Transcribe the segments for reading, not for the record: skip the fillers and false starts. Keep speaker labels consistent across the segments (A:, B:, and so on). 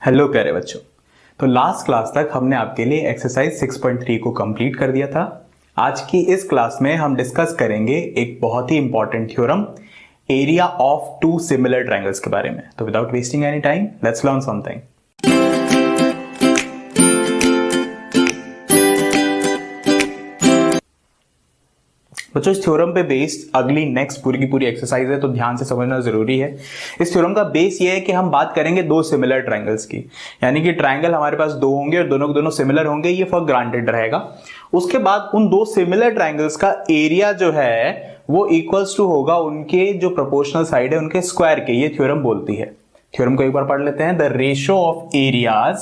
A: Hello प्यारे बच्चों। तो लास्ट क्लास तक हमने आपके लिए एक्सरसाइज 6.3 को कंप्लीट कर दिया था। आज की इस क्लास में हम डिस्कस करेंगे एक बहुत ही important theorem, area of two similar triangles के बारे में। तो without wasting any time let's learn something. बच्चों, इस थ्योरम पे बेस्ड अगली नेक्स्ट पूरी की पूरी एक्सरसाइज है, तो ध्यान से समझना जरूरी है। इस थ्योरम का बेस ये है कि हम बात करेंगे दो सिमिलर ट्रायंगल्स की, यानी कि ट्रायंगल हमारे पास दो होंगे और दोनों के दोनों सिमिलर होंगे, ये फॉर ग्रांटेड रहेगा। उसके बाद उन दो सिमिलर ट्रायंगल्स का एरिया जो है वो इक्वल्स टू होगा उनके जो प्रोपोर्शनल साइड है उनके स्क्वायर के, ये थ्योरम बोलती है। थ्योरम को एक बार पढ़ लेते हैं। The ratio of areas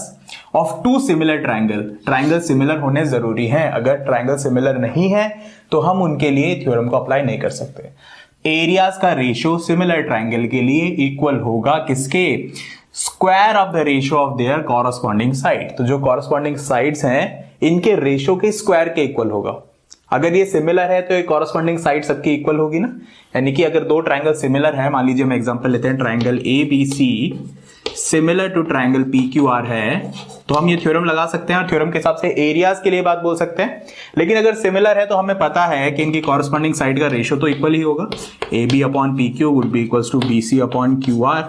A: of two similar triangle. Triangle similar होने जरूरी है, अगर ट्रायंगल सिमिलर नहीं है तो हम उनके लिए थ्योरम को अप्लाई नहीं कर सकते। एरियाज का रेशियो सिमिलर ट्रायंगल के लिए इक्वल होगा किसके? Square of the ratio of their corresponding side. तो जो कॉरस्पॉन्डिंग साइड्स हैं इनके रेशियो के स्क्वायर के इक्वल होगा। अगर ये सिमिलर है तो ये कॉरस्पॉन्डिंग साइड सबकी इक्वल होगी ना, यानी कि अगर दो ट्रायंगल सिमिलर है, मान लीजिए हम एग्जांपल लेते हैं, triangle ABC similar to triangle PQR है, तो हम ये थ्योरम लगा सकते हैं और थ्योरम के हिसाब से एरियाज के लिए बात बोल सकते हैं। लेकिन अगर सिमिलर है तो हमें पता है कि इनकी कॉरस्पॉन्डिंग साइड का रेशियो तो इक्वल ही होगा। AB upon PQ would be equals to BC upon QR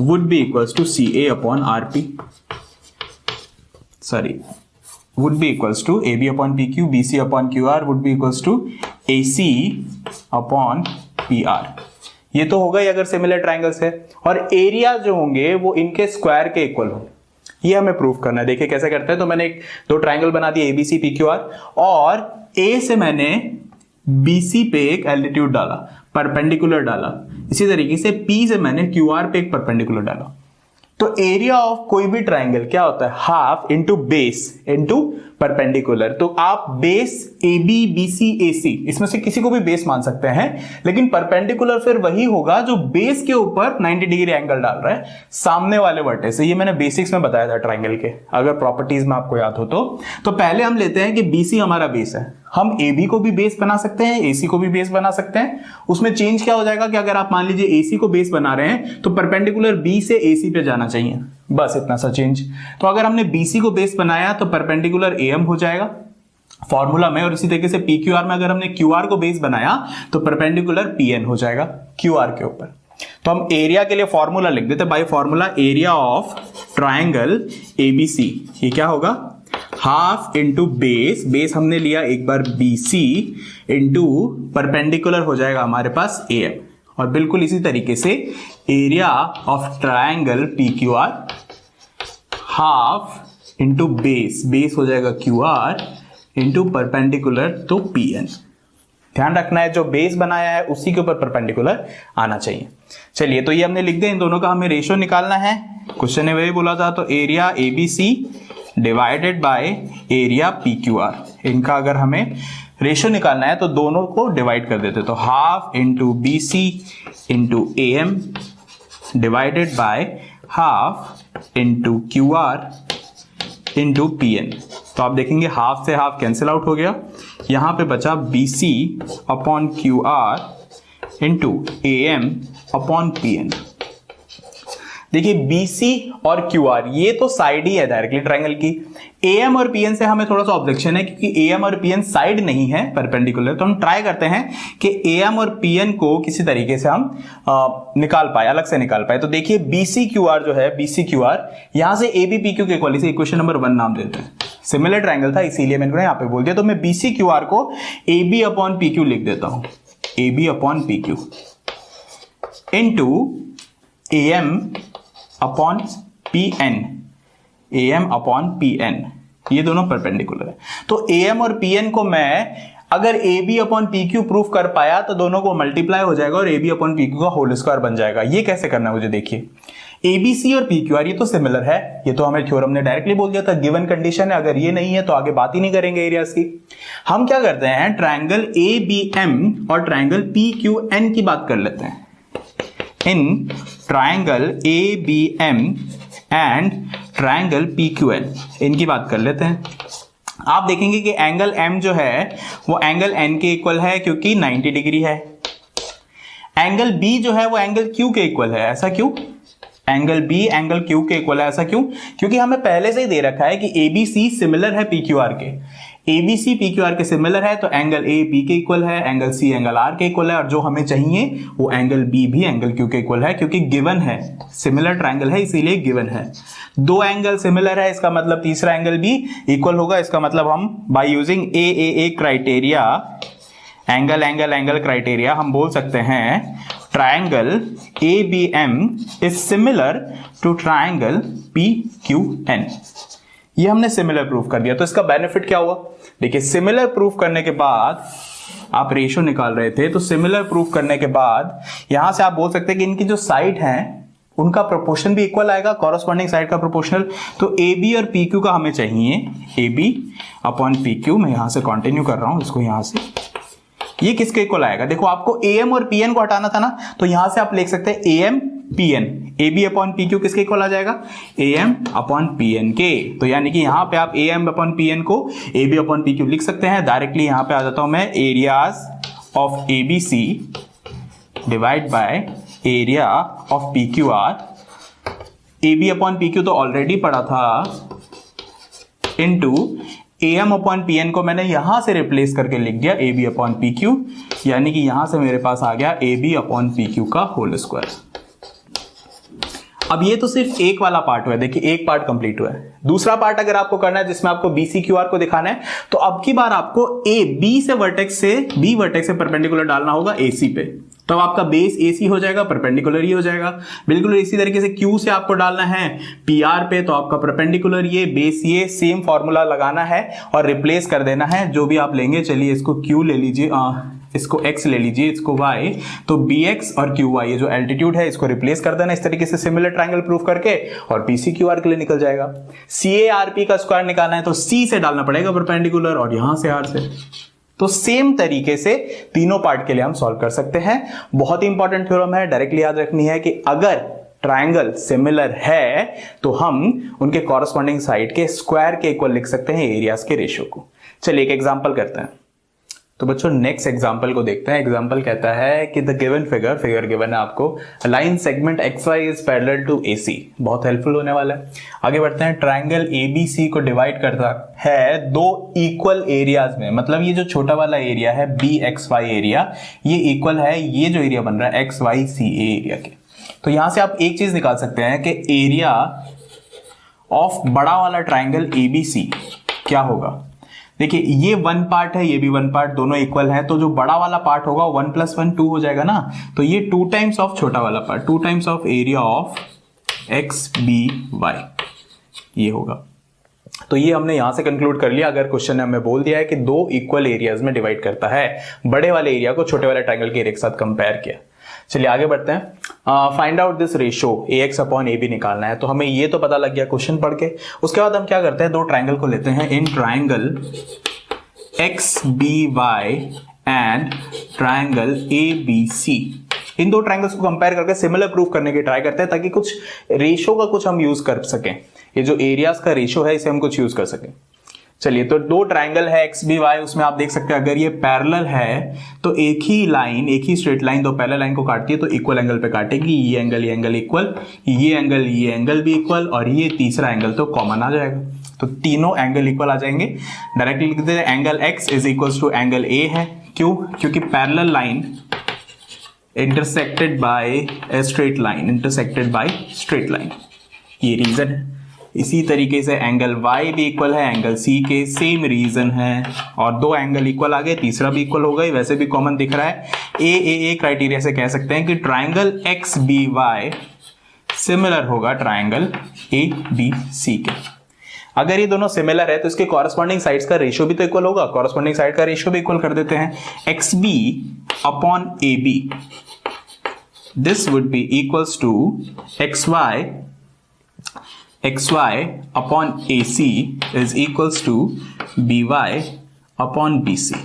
A: would be equals to CA upon RP, sorry would be equals to AB upon PQ, BC upon QR would be equals to AC upon PR। ये तो होगा ही अगर similar triangles है। और area जो होंगे वो इनके स्क्वायर के इक्वल होंगे, ये हमें प्रूव करना है। देखिए कैसे करते हैं। तो मैंने दो ट्रायंगल बना दिए ABC PQR, और A से मैंने BC पे एक एल्टीट्यूड डाला, परपेंडिकुलर डाला। इसी तरीके से P से मैंने QR पे एक परपेंडिकुलर डाला। तो एरिया ऑफ कोई भी ट्रायंगल क्या होता है? Half into base into perpendicular. तो आप बेस AB BC AC इसमें से किसी को भी बेस मान सकते हैं, लेकिन परपेंडिकुलर फिर वही होगा जो बेस के ऊपर 90 डिग्री एंगल डाल रहा है सामने वाले वर्टेक्स से। ये मैंने बेसिक्स में बताया था ट्रायंगल के, अगर प्रॉपर्टीज में आपको याद हो तो पहले हम लेते हैं कि BC हमारा बेस है। हम AB को भी बेस बना सकते हैं, AC को भी बेस बना सकते हैं। उसमें चेंज क्या हो जाएगा कि अगर आप मान लीजिए AC को बेस बना रहे हैं तो परपेंडिकुलर B से AC पे जाना चाहिए, बस इतना सा चेंज। तो अगर हमने BC को बेस बनाया तो परपेंडिकुलर AM हो जाएगा फॉर्मूला में, और इसी तरीके से PQR में अगर हमने QR को बेस बनाया तो परपेंडिकुलर PN हो जाएगा QR के ऊपर। तो हम एरिया के लिए फॉर्मूला लिख देते by formula, area of triangle ABC ये क्या होगा? हाफ इंटू बेस, बेस हमने लिया एक बार BC इंटू परपेंडिकुलर हो जाएगा हमारे पास AM, और बिल्कुल इसी तरीके से area of triangle PQR half into base, base हो जाएगा QR इंटू परपेंडिकुलर तो PN। ध्यान रखना है जो बेस बनाया है उसी के ऊपर परपेंडिकुलर आना चाहिए। चलिए तो ये हमने लिख दिया, इन दोनों का हमें रेशियो निकालना है। क्वेश्चन ने वही बोला था, तो area ABC divided by area PQR, इनका अगर हमें रेशियो निकालना है तो दोनों को डिवाइड कर देते। तो half into BC into AM divided by half into QR into PN। तो आप देखेंगे हाफ से हाफ कैंसिल आउट हो गया, यहां पे बचा BC upon QR into AM upon PN। देखिए BC और QR ये तो साइड ही है डायरेक्टली ट्रायंगल की। AM और PN से हमें थोड़ा सा ऑब्जेक्शन है क्योंकि AM और PN साइड नहीं है परपेंडिकुलर। तो हम ट्राई करते हैं कि AM और PN को किसी तरीके से हम निकाल पाए, अलग से निकाल पाए। तो देखिए BCQR जो है, BCQR यहां से ABPQ के इक्वल, इसे इक्वेशन नंबर 1 नाम देते हैं। सिमिलर ट्रायंगल था इसीलिए मैंने यहां पे बोल दिया। तो मैं BCQR को AB अपॉन PQ लिख देता हूं, AB upon PQ into AM upon PN, AM upon PN, ये दोनों परपेंडिकुलर है। तो AM और PN को मैं अगर AB अपॉन PQ प्रूफ कर पाया तो दोनों को मल्टीप्लाई हो जाएगा और AB अपॉन PQ का होल स्क्वायर बन जाएगा। ये कैसे करना है मुझे देखिए, ABC और PQR ये तो सिमिलर है, ये तो हमें थ्योरम ने डायरेक्टली बोल दिया था, गिवन कंडीशन है। अगर ये नहीं है तो आगे बात ही नहीं करेंगे एरियाज की। हम क्या करते हैं, ट्रायंगल ABM और ट्रायंगल PQN की बात कर लेते हैं। In triangle ABM and triangle PQN इनकी बात कर लेते हैं। आप देखेंगे कि एंगल M जो है वो एंगल N के इक्वल है क्योंकि 90 डिग्री है। एंगल B जो है वो एंगल Q के इक्वल है। ऐसा क्यों? एंगल बी एंगल क्यू के इक्वल है। ऐसा क्यों? क्योंकि हमें पहले से ही दे रखा है कि एबीसी सिमिलर है पीक्यूआर के। एबीसी पीक्यूआर के सिमिलर है तो एंगल ए बी के इक्वल है, एंगल सी एंगल आर के इक्वल है, और जो हमें चाहिए वो एंगल बी भी एंगल क्यू के इक्वल है, क्योंकि गिवन है, सिमिलर ट्रायंगल है इसीलिए गिवन है। दो एंगल सिमिलर है, इसका मतलब तीसरा एंगल भी इक्वल होगा। इसका मतलब हम by using a criteria, angle angle angle criteria, हम बोल सकते हैं triangle ABM is similar to triangle PQN। ये हमने सिमिलर प्रूफ कर दिया। तो इसका बेनिफिट क्या हुआ? देखिए, सिमिलर प्रूफ करने के बाद आप रेशो निकाल रहे थे, तो सिमिलर प्रूफ करने के बाद यहां से आप बोल सकते हैं कि इनकी जो साइड है उनका प्रोपोर्शन भी इक्वल आएगा, कॉरस्पॉन्डिंग साइड का प्रोपोर्शनल। तो AB और PQ का हमें चाहिए AB अपॉन PQ। मैं यहां से कंटिन्यू कर रहा हूं इसको, यहां से ये किसके इक्वल आएगा? देखो, आपको AM और PN को हटाना था ना, तो यहां से आप लिख सकते हैं AM PN, AB upon PQ किसके इक्वल आ जाएगा? AM अपॉन PN के। तो यानी कि यहां पे आप AM अपॉन PN को AB अपॉन PQ लिख सकते हैं। डायरेक्टली यहां पे आ जाता हूं मैं, areas of ABC divide by area of PQR। AB upon PQ तो ऑलरेडी पढ़ा था, इनटू AM अपॉन PN को मैंने यहां से रिप्लेस करके लिख दिया AB अपॉन PQ, यानी कि यहां से मेरे पास आ गया AB अपॉन PQ का होल स्क्वायर। अब ये तो सिर्फ एक वाला पार्ट हुआ है, देखिए एक पार्ट कंप्लीट हुआ है। दूसरा पार्ट अगर आपको करना है जिसमें आपको BCQR को दिखाना है, तो अब की बार आपको B वर्टेक्स से परपेंडिकुलर डालना होगा AC पे। तो आपका बेस AC हो जाएगा, परपेंडिकुलर ही हो जाएगा। बिल्कुल इसी तरीके से Q से आपको डालना है PR पे, तो आपका परपेंडिकुलर ये, बेस ये, सेम फॉर्मूला लगाना है और रिप्लेस कर देना है जो भी आप लेंगे। चलिए इसको Q ले लीजिए, इसको x ले लीजिए, इसको y, तो bx और qy ये जो एल्टीट्यूड है इसको रिप्लेस कर देना इस तरीके से सिमिलर ट्रायंगल प्रूफ करके, और PCQR के लिए निकल जाएगा। CARP का स्क्वायर निकालना है तो C से डालना पड़ेगा परपेंडिकुलर और यहां से R से। तो सेम तरीके से तीनों पार्ट के लिए हम सॉल्व कर सकते हैं। बहुत ही इंपॉर्टेंट थ्योरम है, डायरेक्टली याद रखनी है कि अगर ट्रायंगल सिमिलर है तो हम उनके कॉरस्पॉन्डिंग साइड के स्क्वायर के इक्वल लिख सकते हैं एरियाज के रेशियो को। चलिए एक एग्जांपल करते हैं। तो बच्चों नेक्स्ट एग्जांपल को देखते हैं। एग्जांपल कहता है कि द गिवन फिगर गिवन है आपको, line segment XY is parallel to AC। बहुत हेल्पफुल होने वाला है। आगे बढ़ते हैं। ट्रायंगल ABC को डिवाइड करता है दो इक्वल एरियाज में, मतलब ये जो छोटा वाला एरिया है BXY एरिया, ये इक्वल है ये जो एरिया बन रहा है XYCA एरिया के। तो यहां से आप एक चीज निकाल सकते हैं कि एरिया ऑफ बड़ा वाला ट्रायंगल ABC क्या होगा। देखिए ये वन पार्ट है, ये भी वन पार्ट, दोनों इक्वल है, तो जो बड़ा वाला पार्ट होगा 1 + 1 2 हो जाएगा ना। तो ये 2 टाइम्स ऑफ छोटा वाला part, 2 times of area of XBY ये होगा। तो ये हमने यहां से कंक्लूड कर लिया। अगर क्वेश्चन ने हमें बोल दिया है कि दो इक्वल एरियाज में डिवाइड करता है, बड़े वाले एरिया को छोटे वाले ट्रायंगल के एरिया के साथ कंपेयर किया। चलिए आगे बढ़ते हैं। Find out this ratio AX upon AB निकालना है। तो हमें ये तो पता लग गया क्वेश्चन पढ़ के। उसके बाद हम क्या करते हैं, दो ट्रायंगल को लेते हैं। In triangle XBY and triangle ABC, इन दो ट्रायंगल्स को कंपेयर करके सिमिलर प्रूफ करने की ट्राई करते हैं, ताकि कुछ रेशियो का कुछ हम यूज कर सकें। ये जो एरियाज का रेशियो है इसे हम कुछ यूज कर सकें। चलिए, तो दो ट्रायंगल है XBY, उसमें आप देख सकते हैं अगर ये पैरेलल है तो एक ही लाइन, एक ही स्ट्रेट लाइन दो पैरेलल लाइन को काटती है तो इक्वल एंगल पे काटेगी। ये एंगल इक्वल, ये एंगल भी इक्वल, और ये तीसरा एंगल तो कॉमन आ जाएगा। तो तीनों एंगल इक्वल आ जाएंगे। डायरेक्टली लिख देते हैं angle X is equal to angle A है। क्यों? क्योंकि parallel line intersected by a straight line, intersected by straight line, ये रीजन है। इसी तरीके से एंगल Y भी इक्वल है एंगल C के, सेम रीजन है, और दो एंगल इक्वल आ गए, तीसरा भी इक्वल हो गई, वैसे भी कॉमन दिख रहा है। A क्राइटेरिया से कह सकते हैं कि ट्रायंगल XBY सिमिलर होगा ट्रायंगल ABC के। अगर ये दोनों सिमिलर है तो इसके कॉरस्पॉन्डिंग साइड्स का रेशियो भी तो इक्वल होगा। कॉरस्पॉन्डिंग साइड का रेशियो भी इक्वल कर देते हैं। XB upon AB, this would be equals to XY upon AC is equals to BY upon BC।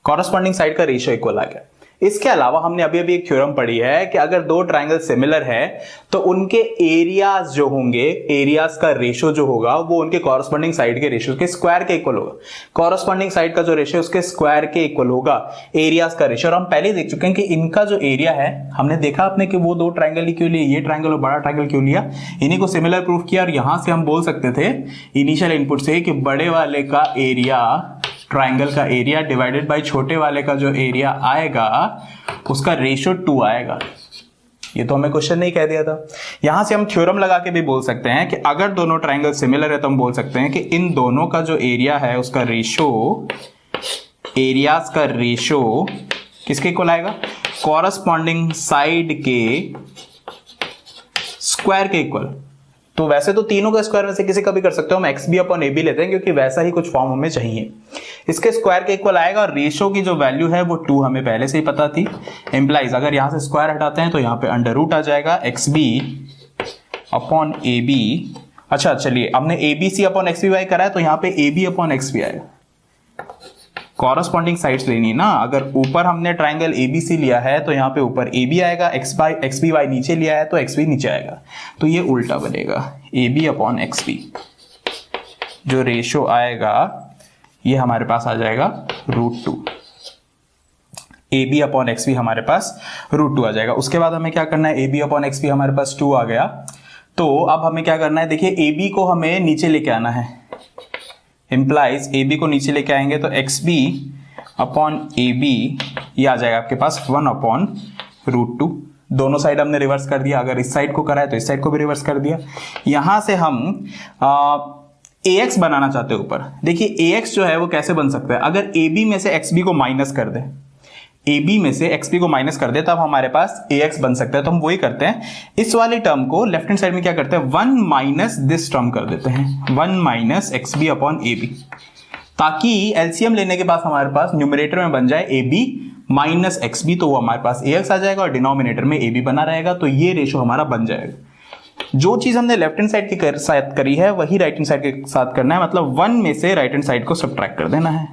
A: Corresponding side का रेशियो इक्वल आ गया। इसके अलावा हमने अभी अभी एक थ्योरम पढ़ी है कि अगर दो ट्रायंगल सिमिलर है तो उनके एरियाज जो होंगे, एरियाज का रेशियो जो होगा वो उनके कॉरस्पॉन्डिंग साइड के रेशियो के स्क्वायर के इक्वल होगा। कॉरस्पॉन्डिंग साइड का जो रेशियो उसके स्क्वायर के इक्वल होगा एरियाज का रेशियो। और हम पहले देख चुके हैं कि इनका जो एरिया है, हमने देखा आपने कि वो दो ट्रायंगल ही क्यों लिए, ये ट्रायंगल और बड़ा ट्रायंगल क्यों लिया, इन्हीं को सिमिलर प्रूफ किया। और यहां से हम बोल सकते थे इनिशियल इनपुट से कि बड़े वाले का एरिया, ट्रायंगल का एरिया डिवाइडेड बाय छोटे वाले का जो एरिया आएगा उसका रेशियो 2 आएगा। ये तो हमें क्वेश्चन नहीं कह दिया था। यहां से हम थ्योरम लगा के भी बोल सकते हैं कि अगर दोनों ट्रायंगल सिमिलर है तो हम बोल सकते हैं कि इन दोनों का जो एरिया है उसका रेशियो, एरियाज का रेशियो किसके इक्वल आएगा, कॉरस्पॉन्डिंग साइड के स्क्वायर के इक्वल। तो वैसे तो तीनों का स्क्वायर में से किसी का भी कर सकते हो, हम X B upon A B लेते हैं क्योंकि वैसा ही कुछ फॉर्म हमें चाहिए। इसके स्क्वायर के इक्वल आएगा और रेशियो की जो वैल्यू है वो 2 हमें पहले से ही पता थी। एम्प्लाइज अगर यहां से स्क्वायर हटाते हैं तो यहां पे अंडर रूट आ जाएगा X B upon A B. अच्छा चलिए, हमने A B C upon X B Y करा है तो यहां पे A B upon X B आएगा। कॉरस्पॉन्डिंग साइड्स लेनी ना, अगर ऊपर हमने ट्राइंगल एबीसी लिया है तो यहाँ पे ऊपर ए बी आएगा, एक्स बी वाई नीचे लिया है तो एक्स बी नीचे आएगा, तो ये उल्टा बनेगा A B upon X B. जो रेशियो आएगा ये हमारे पास आ जाएगा √2, A B upon X B हमारे पास √2 आ जाएगा। उसके बाद हमें क्या करना है, A B upon X B हमारे पास 2 आ गया, तो अब हमें क्या करना है, देखिए ए बी को हमें नीचे लेके आना है, इंप्लाइज ए बी को नीचे लेके आएंगे तो X B upon A B ये आ जाएगा आपके पास 1 अपॉन √2। दोनों साइड हमने रिवर्स कर दिया, अगर इस साइड को करा है तो इस साइड को भी रिवर्स कर दिया। यहां से हम ए एक्स बनाना चाहते हैं ऊपर। देखिए ए एक्स जो है वो कैसे बन सकता है, अगर ए बी में से एक्स बी को माइनस कर दे, ए बी में से एक्स बी को माइनस कर दे तब हमारे पास ए एक्स बन सकता है। तो हम वही करते हैं, इस वाले टर्म को लेफ्ट हैंड साइड में क्या करते हैं, 1 माइनस दिस टर्म कर देते हैं, 1 minus X B upon A B, ताकि एलसीएम लेने के बाद हमारे पास न्यूमरेटर में बन जाए A B minus X B, तो वो हमारे पास ए एक्स आ जाएगा और डिनोमिनेटर में ए बी बना रहेगा, तो ये रेशियो हमारा बन जाएगा। जो चीज हमने लेफ्ट हैंड साइड के साथ करी है वही राइट हैंड साइड के साथ करना है, मतलब 1 में से राइट हैंड साइड को सब्ट्रैक्ट कर देना है।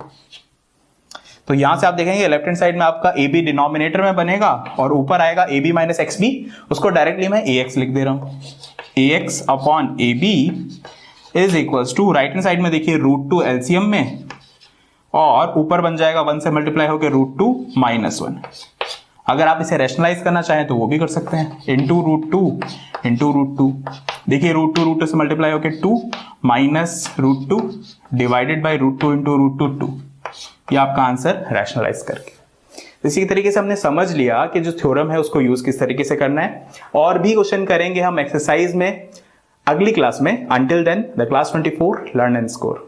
A: तो यहां से आप देखेंगे लेफ्ट हैंड साइड में आपका ए बी डिनोमिनेटर में बनेगा और ऊपर आएगा A B minus X B, उसको डायरेक्टली मैं ए एक्स लिख दे रहा हूं, A X upon A B is equals to, right hand side में देखिए √2 एलसीएम में और ऊपर बन जाएगा 1 से मल्टीप्लाई होकर √2 माइनस 1। अगर आप इसे रैशनलाइज करना चाहें तो वो भी कर सकते हैं, इंटू √2 देखिए √2 से मल्टीप्लाई होकर 2 माइनस √2 डिवाइडेड बाई √2 इंटू √2 ये आपका आंसर रैशनलाइज करके। इसी तरीके से हमने समझ लिया कि जो थ्योरम है उसको यूज किस तरीके से करना है, और भी क्वेश्चन करेंगे हम एक्सरसाइज में अगली क्लास में। Until then the class 24 learn and score.